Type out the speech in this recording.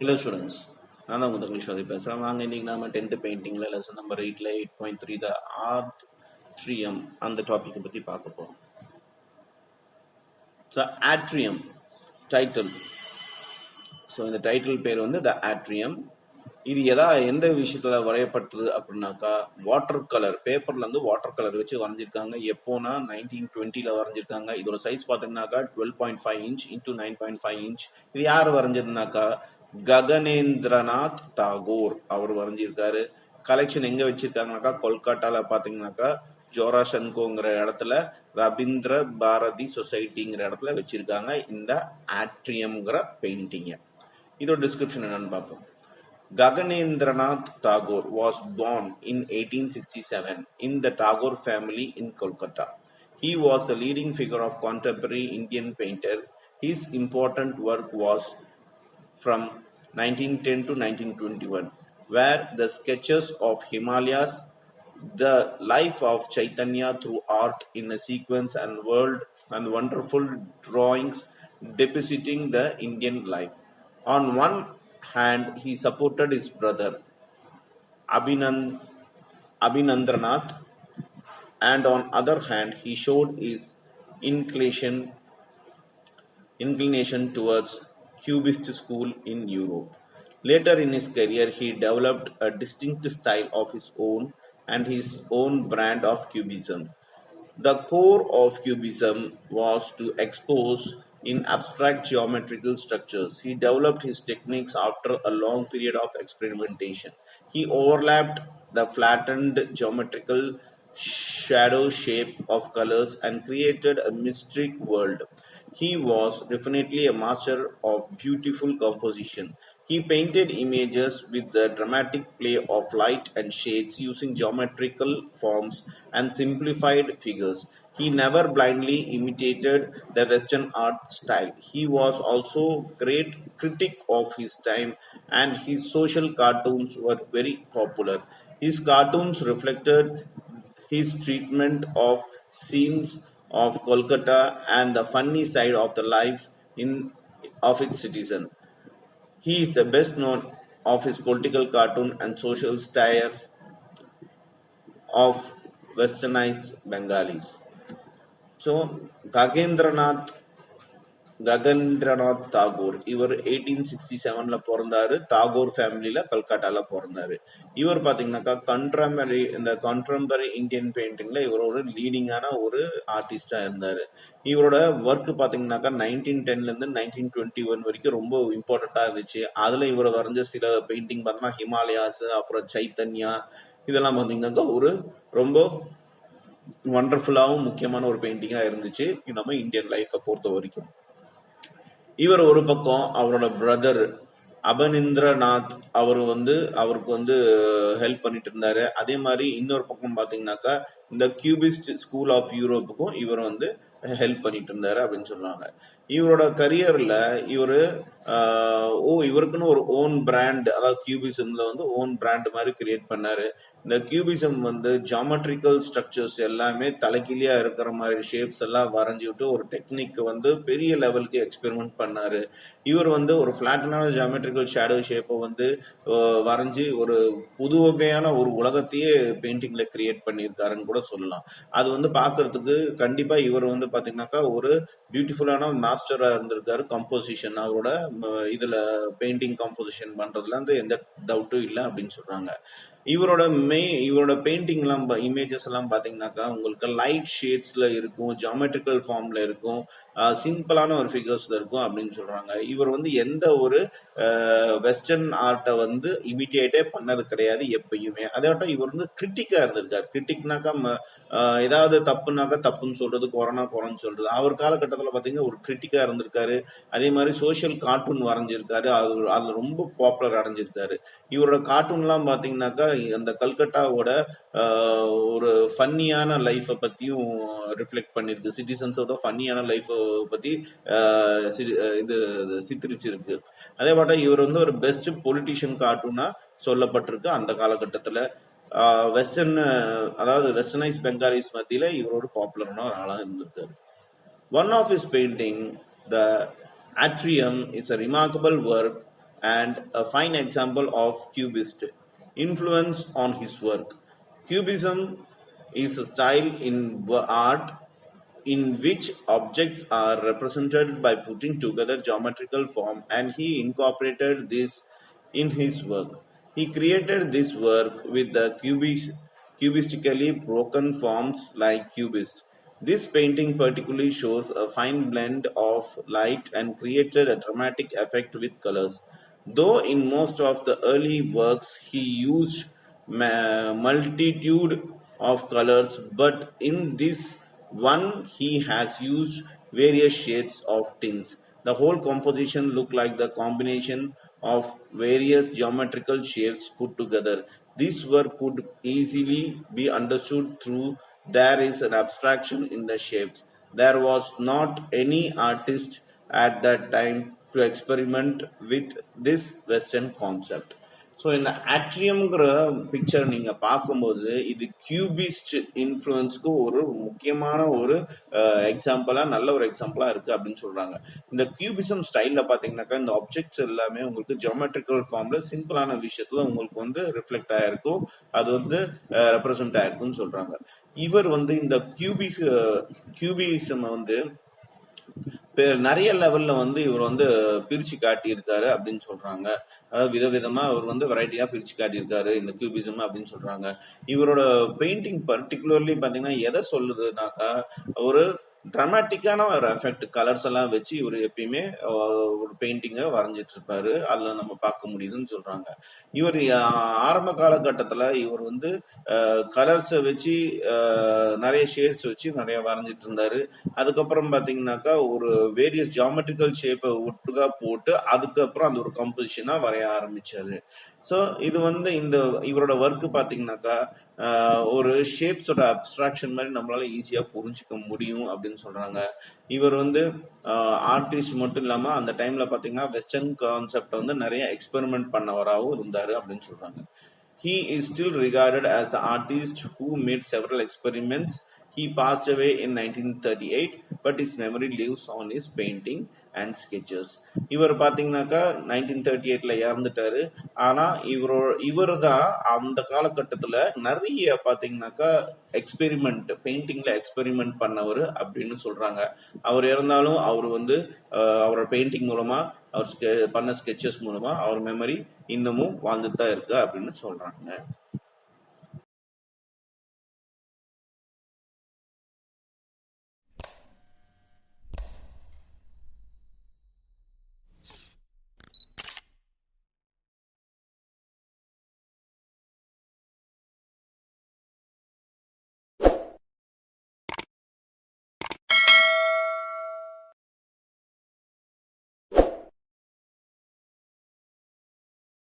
Hello students, நான் தான் உங்கள் தங்கலீஸ்வரி பேசுகிறேன். வாங்க இன்னைக்கு நாம 10th பெயிண்டிங்கில் லெசன் நம்பர் 8ல் 8.3 த ஆர்ட்ரியம் அந்த டாப்பிக்கை பற்றி பார்க்க போகிறோம். த ஆட்ரியம் டைட்டில். ஸோ இந்த டைட்டில் பேர் வந்து த ஆட்ரியம். இது எந்த விஷயத்தில் வரையப்பட்டது அப்படின்னாக்கா வாட்டர் கலர் பேப்பர்லேருந்து வாட்டர் கலர் வச்சு வரைஞ்சிருக்காங்க. எப்போனா 1920 வரைஞ்சிருக்காங்க. இதோட சைஸ் பார்த்தீங்கன்னாக்கா 12.5 inch into 9.5 inch. இது யார் வரைஞ்சதுனாக்கா ககனேந்திரநாத் தாகூர் அவர் வரைஞ்சிருக்காரு. கலெக்ஷன் எங்க வச்சிருக்காங்கனாக்கா கொல்கட்டால பாத்தீங்கன்னாக்கா ஜோராஷன்கோங்கிற இடத்துல ரவீந்திர பாரதி சொசைட்டிங்கிற இடத்துல வச்சிருக்காங்க இந்த ஆட்ரியம்ங்கிற பெயிண்டிங்க. இதோட டிஸ்கிரிப்ஷன் என்னன்னு பார்ப்போம். Gaganendranath Tagore was born in 1867 in the Tagore family in Kolkata. He was a leading figure of contemporary Indian painter. His important work was from 1910 to 1921, where the sketches of Himalayas, the life of Chaitanya through art in a sequence and world and wonderful drawings depicting the Indian life. On one hand, he supported his brother Abhinandranath, and on other hand, he showed his inclination towards Cubist school in Europe. Later in his career, he developed a distinct style of his own and his own brand of Cubism. The core of Cubism was to expose in abstract geometrical structures. He developed his techniques after a long period of experimentation. He overlapped the flattened geometrical shadow shape of colors and created a mystic world. He was definitely a master of beautiful composition. He painted images with the dramatic play of light and shades using geometrical forms and simplified figures. He never blindly imitated the Western art style. He was also great critic of his time, and his social cartoons were very popular. His cartoons reflected his treatment of scenes of Kolkata and the funny side of the life of its citizen. He is the best known of his political cartoon and social satire of westernized Bengalis. So ககேந்திரநாத் Tagore இவர் 1867 பிறந்தாரு. தாகூர் ஃபேமிலியில கல்கட்டால பிறந்தாரு. இவர் பாத்தீங்கன்னாக்கா contemporary Indian பெயிண்டிங்ல இவர் ஒரு லீடிங்கான ஒரு ஆர்டிஸ்டா இருந்தாரு. இவரோட ஒர்க் பாத்தீங்கன்னாக்கா 1910ல இருந்து 1921 வரைக்கும் ரொம்ப இம்பார்ட்டண்டா இருந்துச்சு. அதுல இவர் வரைஞ்ச சில பெயிண்டிங் பார்த்தோம்னா ஹிமாலயாஸ், அப்புறம் சைத்தன்யா, இதெல்லாம் பாத்தீங்கன்னாக்கா ஒரு ரொம்ப வண்டர்ஃபுல்லாவும் முக்கியமான ஒரு பெயிண்டிங்கா இருந்துச்சு நம்ம இந்தியன் லைஃபை பொறுத்த வரைக்கும். இவர் ஒரு பக்கம் அவரோட பிரதர் அபனிந்திரநாத் அவருக்கு ஹெல்ப் பண்ணிட்டு இருந்தாரு. அதே மாதிரி இன்னொரு பக்கம் பாத்தீங்கன்னாக்கா இந்த கியூபிஸ்ட் ஸ்கூல் ஆஃப் யூரோப்புக்கும் இவர் ஹெல்ப் பண்ணிட்டு இருந்தாரு அப்படின்னு சொல்றாங்க. இவரோட கரியர்ல இவருக்குன்னு ஒரு ஓன் பிராண்ட், அதாவது கியூபிசம்ல ஓன் பிராண்ட் மாதிரி கிரியேட் பண்ணாரு. இந்த கியூபிசம் ஜியாமெட்ரிக்கல் ஸ்ட்ரக்சர்ஸ் எல்லாமே தலைகீழியா இருக்கிற மாதிரி ஷேப்ஸ் எல்லாம் வரைஞ்சி விட்டு ஒரு டெக்னிக் பெரிய லெவலுக்கு எக்ஸ்பெரிமெண்ட் பண்ணாரு. இவர் ஒரு பிளாட்டனான ஜியாமெட்ரிக்கல் ஷேடோ ஷேப்பை வரைஞ்சி ஒரு புது வகையான ஒரு உலகத்தையே பெயிண்டிங்ல கிரியேட் பண்ணியிருக்காருன்னு கூட சொல்லலாம். அது பாக்குறதுக்கு கண்டிப்பா இவர் பாத்தீங்கன்னாக்கா ஒரு பியூட்டிஃபுல்லான மாஸ்டரா இருந்திருக்காரு. கம்போசிஷன் அவரோட இதுல பெயிண்டிங் கம்போசிஷன் பண்றதுல எந்த டவுட்டும் இல்லை அப்படின்னு சொல்றாங்க. இவரோட பெயிண்டிங் எல்லாம் இமேஜஸ் எல்லாம் பாத்தீங்கன்னாக்கா உங்களுக்கு லைட் ஷேட்ஸ்ல இருக்கும், ஜியாமெட்ரிக்கல் ஃபார்ம்ல இருக்கும், சிம்பிளான ஒரு ஃபிகர்ஸ்ல இருக்கும் அப்படின்னு சொல்றாங்க. இவர் எந்த ஒரு வெஸ்டர்ன் ஆர்ட்டை இமிடியேட்டே பண்ணது கிடையாது எப்பயுமே. அதாட்டம் இவர் கிரிட்டிக்கா இருந்திருக்காரு. கிரிட்டிக்னாக்கா ஏதாவது தப்புனாக்கா தப்புன்னு சொல்றது, குறைன்னு சொல்றது. அவர் காலகட்டத்தில் பாத்தீங்கன்னா ஒரு கிரிட்டிக்கா இருந்திருக்காரு. அதே மாதிரி சோசியல் கார்ட்டூன் வரைஞ்சிருக்காரு. அது ரொம்ப பாப்புலர் அடைஞ்சிருக்காரு. இவரோட கார்ட்டூன் எல்லாம் பாத்தீங்கன்னாக்கா அந்த கல்கட்டாவோட ஒரு ஃபன்னியான லைஃபை பத்தியும் ரிஃப்ளெக்ட் பண்ணிருக்கு. சிட்டிசன்ஸோட ஃபன்னியான லைஃபை பத்தி இது சித்தரிச்சிருக்கு. அதே போல இவர் ஒரு பெஸ்ட் பொலிட்டிஷியன் கார்ட்டூனா சொல்லப்பட்டிருக்கு அந்த காலகட்டத்துல. வெஸ்டர்னைஸ் பெங்காலிஸ் மத்தியில இவர் ஒரு பாப்புலரான ஆளா இருந்திருக்காரு. One of his painting, the Atrium, is a remarkable work and a fine example of Cubist influence on his work. Cubism is a style in art in which objects are represented by putting together geometrical form, and he incorporated this in his work. He created this work with the cubistically broken forms like cubist. This painting particularly shows a fine blend of light and created a dramatic effect with colors. Though in most of the early works he used multitude of colors, but in this one he has used various shades of tints. The whole composition looked like the combination of various geometrical shapes put together. This work could easily be understood through there is an abstraction in the shapes. There was not any artist at that time to experiment with this Western concept. So இந்த ஆட்ரியம்ங்கிற picture நீங்க பார்க்கும்போது இது cubist இன்ஃப்ளூயன்ஸ்க்கு ஒரு முக்கியமான ஒரு எக்ஸாம்பிளா நல்ல ஒரு எக்ஸாம்பிளா இருக்கு அப்படின்னு சொல்றாங்க. இந்த கியூபிசம் ஸ்டைல்ல பாத்தீங்கன்னாக்கா இந்த ஆப்ஜெக்ட்ஸ் எல்லாமே உங்களுக்கு ஜியோமெட்ரிக்கல் ஃபார்ம்ல சிம்பிளான விஷயத்துல உங்களுக்கு வந்து ரிஃப்ளெக்ட் ஆயிருக்கும், அது வந்து ரெப்ரசன்ட் ஆயிருக்கும்னு சொல்றாங்க. இவர் வந்து இந்த கியூபிசம் வந்து நிறைய லெவல்ல வந்து இவர் வந்து பிரிச்சு காட்டியிருக்காரு அப்படின்னு சொல்றாங்க. அதாவது விதவிதமா அவர் வந்து வெரைட்டியா பிரிச்சு காட்டியிருக்காரு இந்த கியூபிசம் அப்படின்னு சொல்றாங்க. இவரோட பெயிண்டிங் பர்டிகுலர்லி பாத்தீங்கன்னா எதை சொல்லுதுனாக்கா ஒரு டிராமாட்டிக்கான ஒரு எஃபெக்ட் கலர்ஸ் எல்லாம் வச்சு இவர் எப்பயுமே ஒரு பெயிண்டிங்கை வரைஞ்சிட்டு இருப்பாரு. அதுல நம்ம பார்க்க முடியுதுன்னு சொல்றாங்க. இவர் ஆரம்ப காலகட்டத்துல இவர் வந்து கலர்ஸை வச்சு நிறைய ஷேட்ஸ் வச்சு நிறைய வரைஞ்சிட்டு இருந்தாரு. அதுக்கப்புறம் பாத்தீங்கன்னாக்கா ஒரு வேரியஸ் ஜியாமெட்ரிக்கல் ஷேப்பை ஒட்டுக்கா போட்டு அதுக்கப்புறம் அந்த ஒரு கம்போசிஷனா வரைய ஆரம்பிச்சாரு. ஸோ இது வந்து இந்த இவரோட ஒர்க் பாத்தீங்கன்னாக்கா ஒரு ஷேப்ஸோட அப்ஸ்ட்ராக்ஷன் மாதிரி நம்மளால ஈஸியா புரிஞ்சுக்க முடியும் அப்படின்னு சொல்றாங்க. இவர் வந்து ஆர்டிஸ்ட் மட்டும் இல்லாம அந்த டைம்ல பாத்தீங்கன்னா வெஸ்டர்ன் கான்செப்ட் வந்து நிறைய எக்ஸ்பெரிமெண்ட் பண்ணவராகவும் இருந்தாரு அப்படின்னு சொல்றாங்க. He is still regarded as the artist who made several experiments. He passed away in 1938, but his memory lives on his painting and sketches. இவர் பாத்தீங்கன்னாக்கா 1938ல இறந்துட்டாரு. ஆனா இவர் தான் அந்த காலகட்டத்துல நிறைய பாத்தீங்கன்னாக்கா எக்ஸ்பெரிமெண்ட் பெயிண்டிங்ல எக்ஸ்பெரிமெண்ட் பண்ணவர் அப்படின்னு சொல்றாங்க. அவர் இறந்தாலும் அவர் வந்து அவரோட பெயிண்டிங் மூலமா அவர் பண்ண ஸ்கெச்சஸ் மூலமா அவர் மெமரி இன்னமும் வாழ்ந்துட்டு தான் இருக்கு அப்படின்னு சொல்றாங்க.